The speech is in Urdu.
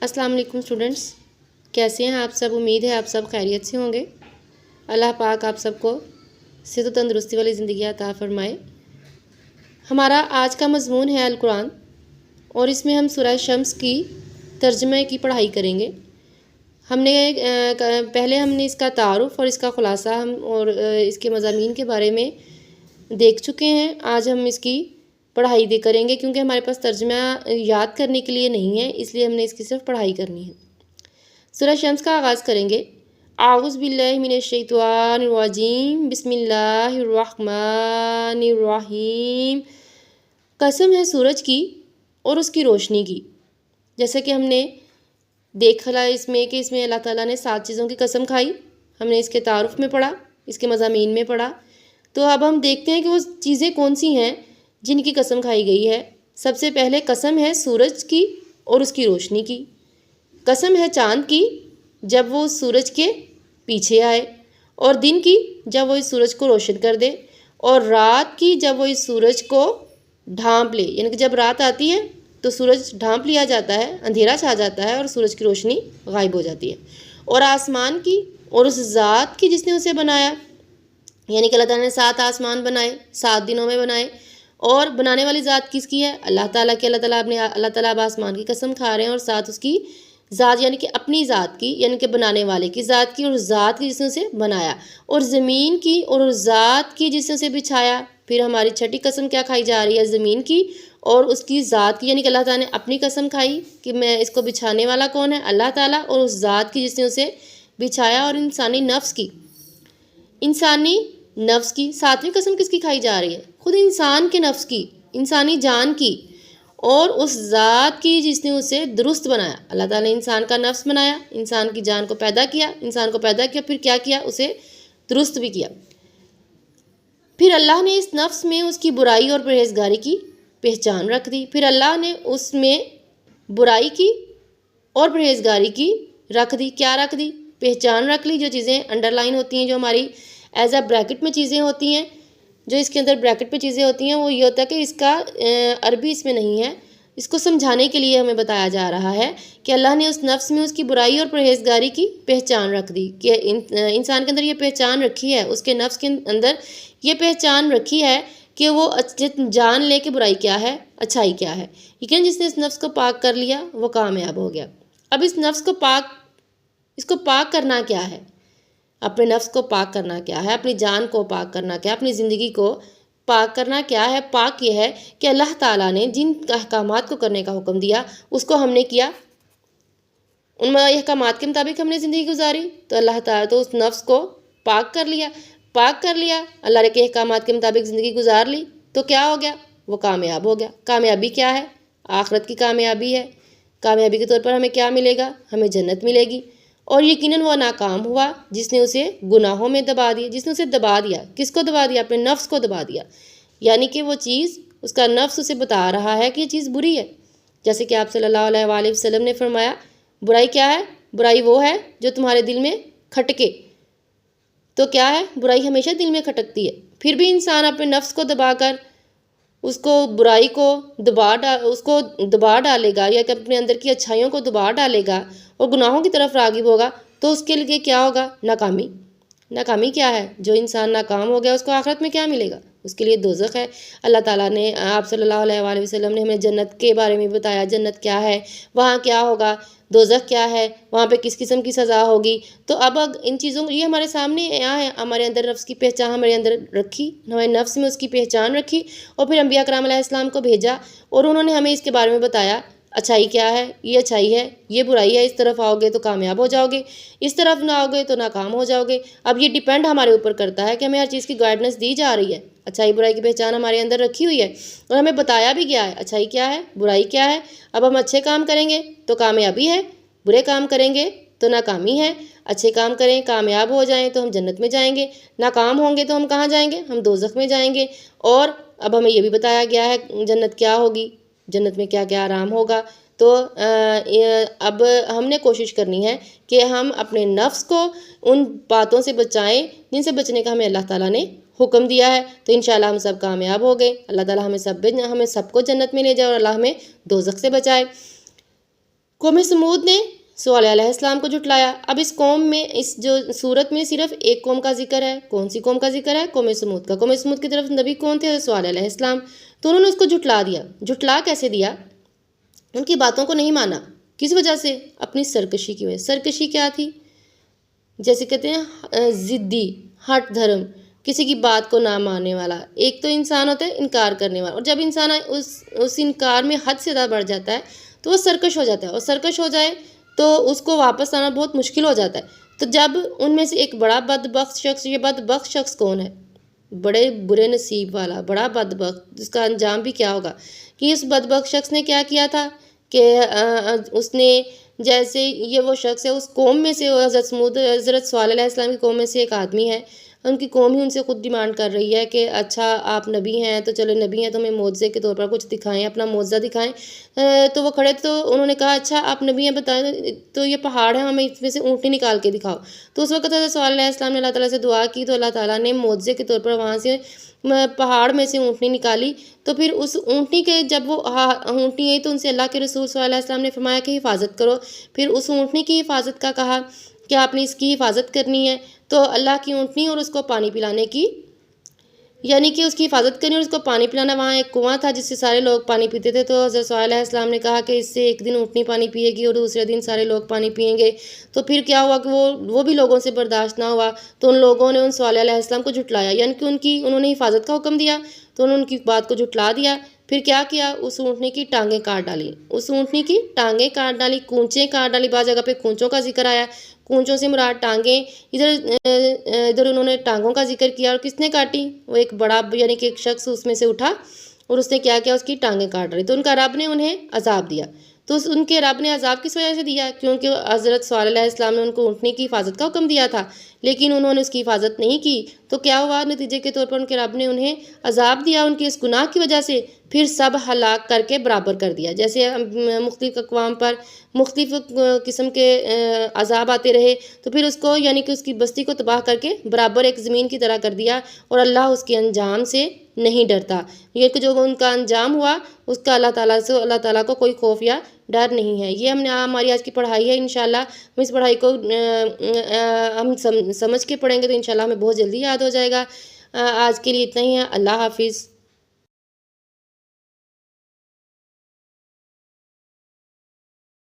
السلام علیکم اسٹوڈنٹس، کیسے ہیں آپ سب؟ امید ہے آپ سب خیریت سے ہوں گے۔ اللہ پاک آپ سب کو صحت و تندرستی والی زندگی عطا فرمائے۔ ہمارا آج کا مضمون ہے القرآن، اور اس میں ہم سورہ شمس کی ترجمے کی پڑھائی کریں گے۔ پہلے ہم نے اس کا تعارف اور اس کا خلاصہ اور اس کے مضامین کے بارے میں دیکھ چکے ہیں۔ آج ہم اس کی پڑھائی کریں گے، کیونکہ ہمارے پاس ترجمہ یاد کرنے کے لیے نہیں ہے، اس لیے ہم نے اس کی صرف پڑھائی کرنی ہے۔ سورہ شمس کا آغاز کریں گے۔ اعوذ باللہ من الشیطان الرجیم، بسم اللہ الرحمن الرحیم۔ قسم ہے سورج کی اور اس کی روشنی کی۔ جیسا کہ ہم نے دیکھا اس میں کہ اس میں اللہ تعالیٰ نے 7 چیزوں کی قسم کھائی۔ ہم نے اس کے تعارف میں پڑھا، اس کے مضامین میں پڑھا۔ تو اب ہم دیکھتے ہیں کہ وہ چیزیں کون سی ہیں جن کی قسم کھائی گئی ہے۔ سب سے پہلے قسم ہے سورج کی اور اس کی روشنی کی۔ قسم ہے چاند کی جب وہ سورج کے پیچھے آئے، اور دن کی جب وہ اس سورج کو روشن کر دے، اور رات کی جب وہ اس سورج کو ڈھانپ لے، یعنی کہ جب رات آتی ہے تو سورج ڈھانپ لیا جاتا ہے، اندھیرا چھا جاتا ہے اور سورج کی روشنی غائب ہو جاتی ہے۔ اور آسمان کی اور اس ذات کی جس نے اسے بنایا، یعنی کہ اللہ تعالیٰ نے 7 آسمان بنائے، 7 دنوں میں بنائے، اور بنانے والی ذات کس کی ہے؟ اللہ تعالیٰ کی۔ اللہ تعالیٰ اب آسمان کی قسم کھا رہے ہیں، اور ساتھ اس کی ذات یعنی کہ اپنی ذات کی، یعنی کہ بنانے والے کی ذات کی، اور ذات کی جس نے اسے بنایا، اور زمین کی اور ذات کی جس نے اسے بچھایا۔ پھر ہماری چھٹی قسم کیا کھائی جا رہی ہے؟ زمین کی اور اس کی ذات کی، یعنی کہ اللہ تعالیٰ نے اپنی قسم کھائی کہ میں اس کو بچھانے والا کون ہے؟ اللہ تعالیٰ، اور اس ذات کی جس نے اسے بچھایا، اور انسانی نفس کی۔ انسانی نفس کی 7ویں قسم کس کی کھائی جا رہی ہے؟ خود انسان کے نفس کی، انسانی جان کی، اور اس ذات کی جس نے اسے درست بنایا۔ اللہ تعالیٰ نے انسان کا نفس بنایا، انسان کی جان کو پیدا کیا، پھر کیا کیا؟ اسے درست بھی کیا۔ پھر اللہ نے اس نفس میں اس کی برائی اور پرہیزگاری کی پہچان رکھ دی۔ پھر اللہ نے اس میں برائی کی اور پرہیزگاری کی رکھ دی۔ کیا رکھ دی؟ پہچان رکھ لی۔ جو چیزیں انڈر لائن ہوتی ہیں، جو ہماری ایز اے بریکٹ میں چیزیں ہوتی ہیں، جو اس کے اندر بریکٹ پہ چیزیں ہوتی ہیں، وہ یہ ہوتا ہے کہ اس کا عربی اس میں نہیں ہے۔ اس کو سمجھانے کے لیے ہمیں بتایا جا رہا ہے کہ اللہ نے اس نفس میں اس کی برائی اور پرہیزگاری کی پہچان رکھ دی، کہ انسان کے اندر یہ پہچان رکھی ہے، اس کے نفس کے اندر یہ پہچان رکھی ہے کہ وہ جان لے کہ برائی کیا ہے، اچھائی کیا ہے۔ لیکن جس نے اس نفس کو پاک کر لیا وہ کامیاب ہو گیا۔ اب اس نفس کو پاک کرنا کیا ہے؟ اپنے نفس کو پاک کرنا کیا ہے؟ اپنی جان کو پاک کرنا کیا ہے؟ اپنی زندگی کو پاک کرنا کیا ہے؟ پاک یہ ہے کہ اللہ تعالیٰ نے جن احکامات کو کرنے کا حکم دیا اس کو ہم نے کیا، ان احکامات کے مطابق ہم نے زندگی گزاری، تو اللہ تعالیٰ تو اس نفس کو پاک کر لیا۔ اللہ کے احکامات کے مطابق زندگی گزار لی تو کیا ہو گیا؟ وہ کامیاب ہو گیا۔ کامیابی کیا ہے؟ آخرت کی کامیابی ہے۔ کامیابی کے طور پر ہمیں کیا ملے گا؟ ہمیں جنت ملے گی۔ اور یقیناً وہ ناکام ہوا جس نے اسے گناہوں میں دبا دیا، جس نے اسے دبا دیا۔ کس کو دبا دیا؟ اپنے نفس کو دبا دیا۔ یعنی کہ وہ چیز، اس کا نفس اسے بتا رہا ہے کہ یہ چیز بری ہے۔ جیسے کہ آپ صلی اللہ علیہ وآلہ وسلم نے فرمایا، برائی کیا ہے؟ برائی وہ ہے جو تمہارے دل میں کھٹکے۔ تو کیا ہے؟ برائی ہمیشہ دل میں کھٹکتی ہے۔ پھر بھی انسان اپنے نفس کو دبا کر اس کو برائی کو دبا ڈالے گا، یا کہ اپنے اندر کی اچھائیوں کو دبا ڈالے گا اور گناہوں کی طرف راغب ہوگا، تو اس کے لیے کیا ہوگا؟ ناکامی۔ ناکامی کیا ہے؟ جو انسان ناکام ہو گیا اس کو آخرت میں کیا ملے گا؟ اس کے لیے دوزخ ہے۔ اللہ تعالیٰ نے، آپ صلی اللہ علیہ وآلہ وسلم نے ہمیں جنت کے بارے میں بتایا، جنت کیا ہے، وہاں کیا ہوگا، دوزخ کیا ہے، وہاں پہ کس قسم کی سزا ہوگی۔ تو اب ان چیزوں کو، یہ ہمارے سامنے یہاں ہے، ہمارے اندر نفس کی پہچان ہمارے اندر رکھی، ہمارے نفس میں اس کی پہچان رکھی، اور پھر انبیاء کرام علیہ السلام کو بھیجا، اور انہوں نے ہمیں اس کے بارے میں بتایا، اچھائی کیا ہے، یہ اچھائی ہے، یہ برائی ہے، اس طرف آؤ گے تو کامیاب ہو جاؤ گے، اس طرف نہ آؤ گے تو ناکام ہو جاؤ گے۔ اب یہ ڈیپینڈ ہمارے اوپر کرتا ہے کہ ہمیں ہر چیز کی گائیڈنس دی جا رہی ہے، اچھائی برائی کی پہچان ہمارے اندر رکھی ہوئی ہے، اور ہمیں بتایا بھی گیا ہے اچھائی کیا ہے، برائی کیا ہے۔ اب ہم اچھے کام کریں گے تو کامیابی ہے، برے کام کریں گے تو ناکامی ہے۔ اچھے کام کریں، کامیاب ہو جائیں تو ہم جنت میں جائیں گے، ناکام ہوں گے تو ہم کہاں جائیں گے؟ ہم دوزخ میں جائیں گے۔ اور اب ہمیں یہ بھی بتایا گیا ہے جنت کیا ہوگی، جنت میں کیا کیا آرام ہوگا۔ تو اب ہم نے کوشش کرنی ہے کہ ہم اپنے نفس کو ان باتوں سے بچائیں جن سے بچنے کا ہمیں اللہ تعالیٰ نے حکم دیا ہے، تو انشاءاللہ ہم سب کامیاب ہو گئے۔ اللہ تعالیٰ ہمیں سب کو جنت میں لے جائے، اور اللہ ہمیں دوزخ سے بچائے۔ قوم سمود نے صالح علیہ السلام کو جھٹلایا۔ اب اس قوم میں اس جو صورت میں صرف ایک قوم کا ذکر ہے۔ کون سی قوم کا ذکر ہے؟ قوم سمود کا۔ قوم سمود کی طرف نبی کون تھے؟ صالح علیہ السلام۔ تو انہوں نے اس کو جھٹلا دیا۔ جھٹلا کیسے دیا؟ ان کی باتوں کو نہیں مانا۔ کس وجہ سے؟ اپنی سرکشی کی وجہ۔ سرکشی کیا تھی؟ جیسے کہتے ہیں ضدی، ہٹ دھرم، کسی کی بات کو نہ ماننے والا۔ ایک تو انسان ہوتا ہے انکار کرنے والا، اور جب انسان اس انکار میں حد سے زیادہ بڑھ جاتا ہے تو وہ سرکش ہو جاتا ہے، اور سرکش ہو جائے تو اس کو واپس آنا بہت مشکل ہو جاتا ہے۔ تو جب ان میں سے ایک بڑا بدبخت شخص، یہ بدبخت شخص کون ہے؟ بڑے برے نصیب والا، بڑا بدبخت، جس کا انجام بھی کیا ہوگا، کہ اس بدبخت شخص نے کیا کیا تھا کہ اس نے، جیسے یہ وہ شخص ہے اس قوم میں سے، حضرت سمود، حضرت صالح علیہ السلام کی قوم میں سے ایک آدمی ہے، ان کی قوم ہی ان سے خود ڈیمانڈ کر رہی ہے کہ اچھا آپ نبی ہیں تو چلو نبی ہیں تو ہمیں معجزے کے طور پر کچھ دکھائیں، اپنا معجزہ دکھائیں۔ تو وہ کھڑے تو انہوں نے کہا اچھا آپ نبی ہیں بتائیں تو یہ پہاڑ ہے، ہمیں اس میں سے اونٹنی نکال کے دکھاؤ۔ تو اس وقت حضرت صالح علیہ السلام نے اللہ تعالیٰ سے دعا کی، تو اللہ تعالیٰ نے معجزے کے طور پر وہاں سے پہاڑ میں سے اونٹنی نکالی۔ تو پھر اس اونٹنی کے جب وہ اونٹنی آئی تو ان سے اللہ کے رسول صلی اللہ علیہ وسلم نے فرمایا کہ حفاظت کرو۔ پھر اس اونٹنی کی حفاظت کا کہا کہ آپ نے اس کی حفاظت کرنی ہے، تو اللہ کی اونٹنی اور اس کو پانی پلانے کی، یعنی کہ اس کی حفاظت کرنی اور اس کو پانی پلانا۔ وہاں ایک کنواں تھا جس سے سارے لوگ پانی پیتے تھے، تو حضرت صالح علیہ السلام نے کہا کہ اس سے ایک دن اونٹنی پانی پیے گی اور دوسرے دن سارے لوگ پانی پئیں گے۔ تو پھر کیا ہوا کہ وہ بھی لوگوں سے برداشت نہ ہوا، تو ان لوگوں نے ان صالح علیہ السلام کو جھٹلایا، یعنی کہ انہوں نے حفاظت کا حکم دیا تو انہوں نے ان کی بات کو جھٹلا دیا۔ پھر کیا کیا؟ اس اونٹنی کی ٹانگیں کاٹ ڈالی، اس اونٹنی کی ٹانگیں کاٹ ڈالی، کونچیں کاٹ ڈالی۔ بعض جگہ پہ کونچوں کا ذکر آیا، کونچوں سے مراد ٹانگیں، ادھر انہوں نے ٹانگوں کا ذکر کیا۔ اور کس نے کاٹی؟ وہ ایک بڑا، یعنی کہ ایک شخص اس میں سے اٹھا اور اس نے کیا کیا؟ اس کی ٹانگیں کاٹ ڈالی۔ تو ان کا رب نے انہیں عذاب دیا۔ تو ان کے رب نے عذاب کس وجہ سے دیا؟ کیونکہ حضرت صالح علیہ السلام نے ان کو اونٹنی کی حفاظت کا حکم دیا تھا، لیکن انہوں نے اس کی حفاظت نہیں کی۔ تو کیا ہوا؟ نتیجے کے طور پر ان کے رب نے انہیں عذاب دیا ان کے اس گناہ کی وجہ سے، پھر سب ہلاک کر کے برابر کر دیا۔ جیسے مختلف اقوام پر مختلف قسم کے عذاب آتے رہے، تو پھر اس کو، یعنی کہ اس کی بستی کو تباہ کر کے برابر ایک زمین کی طرح کر دیا، اور اللہ اس کے انجام سے نہیں ڈرتا۔ یہ کہ جو ان کا انجام ہوا اس کا اللہ تعالیٰ کو کوئی خوف یا ڈر نہیں ہے۔ یہ ہماری آج کی پڑھائی ہے۔ انشاءاللہ ہم اس پڑھائی کو ہم سمجھ کے پڑھیں گے تو انشاءاللہ ہمیں بہت جلدی یاد ہو جائے گا۔ آج کے لیے اتنا ہی ہے۔ اللہ حافظ۔